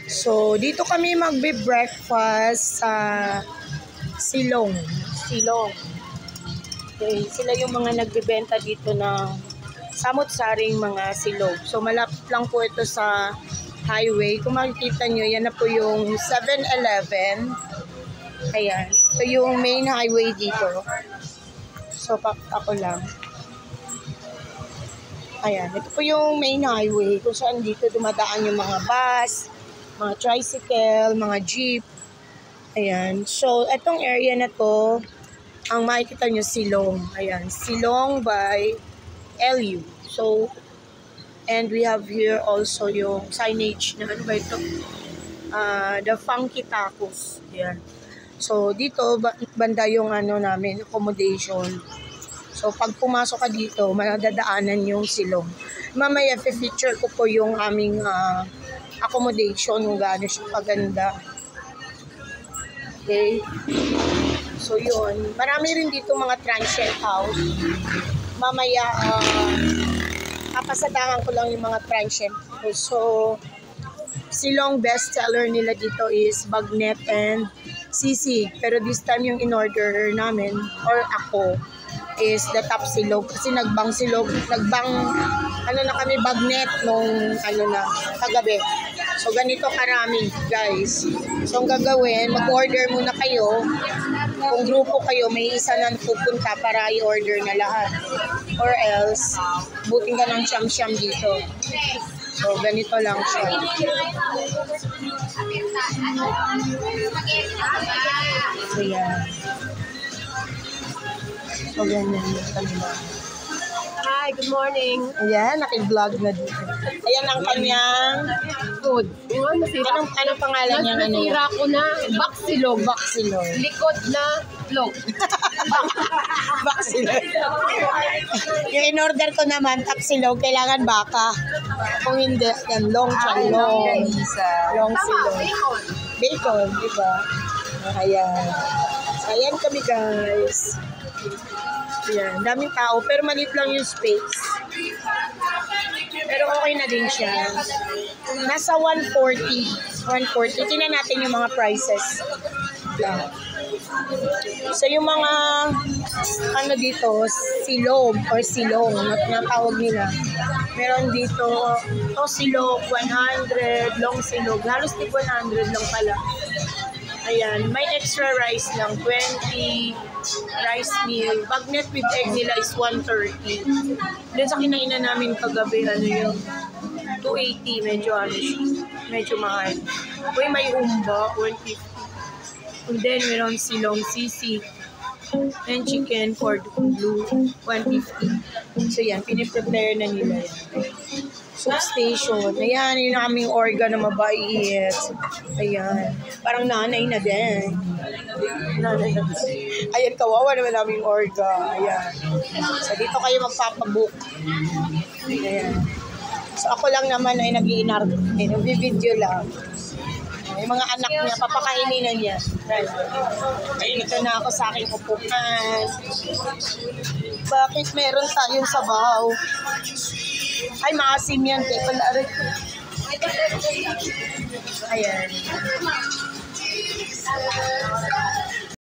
So, dito kami magbe-breakfast sa Silong. Okay, sila yung mga nagbebenta dito ng samot-saring mga silog. So, malapit lang po ito sa highway. Kung makikita nyo, yan na po yung 7-Eleven. Ayan. Ito yung main highway dito. So, ako lang. Ayan. Ito po yung main highway kung saan dito dumadaan yung mga bus, mga tricycle, mga jeep. Ayan. So, itong area na to, ang makikita nyo, Silong. Ayan. Silong by LU. So, and we have here also yung signage na ano ba ito? The Funky Tacos. Ayan. So, dito, banda yung ano namin, accommodation. So, pag pumasok ka dito, madadaanan yung Silong. Mamaya, feature ko po yung aming accommodation, kung gaano siya paganda. Okay. So, yun. Marami rin dito mga transient house. Mamaya, papasadahan ko lang yung mga transient house. So, Silong bestseller nila dito is bagnet and sisig. Pero this time yung in-order namin, or ako, is the top silog. Kasi nagbang ano na kami, bagnet nung, kagabi. So, ganito karami, guys. So, ang gagawin, mag-order muna kayo. Kung grupo kayo, may isa na pupunta para i-order na lahat. Or else, buting ka ng siyam-siyam dito. So, ganito lang siya. So, yan. So, ganyan yung kanila. Hi, good morning. Ayan, naki-vlog na dito. Ayan ang kanyang Food. Anong pangalan niya? Nasira ko na baksilog. Baksilog. Likod na log. Baksilog. Yung in-order ko naman, tapsilog, kailangan baka. Kung hindi, yan, long silog. Long silog. Bacon, di ba? Ayan. Ayan kami, guys. Ayan, daming tao, pero maliit lang yung space. Pero okay na din siya. Nasa 140. Tingnan natin yung mga prices. Yan. So, yung mga, ano dito, silog or silong, na tawag nila. Meron dito, silog, 100, long silog. Halos tig 100 lang pala. Ayan, may extra rice lang, 20 rice meal. Bagnet with egg nila is 130. Then sa kinainan namin kagabi, yung 280, medyo mahal. Uy, may umba, 150. And then, meron silong sisig and chicken for blue, 150. So, yan, piniprepare na nila yan. Soup station. Ayan, yung aming orga na mabait. Ayan. Parang nanay na din. Ayan, kawawa naman aming orga. Ayan. So, dito kayo magpapabook. Ayan. So, ako lang naman ay nag-i-inar. Nag-video lang. Yung mga anak niya, papakainin na niya. Dito na ako sa aking upukan. Bakit meron tayong sabaw? Ay, maasim yan. Pala rin. Ayan.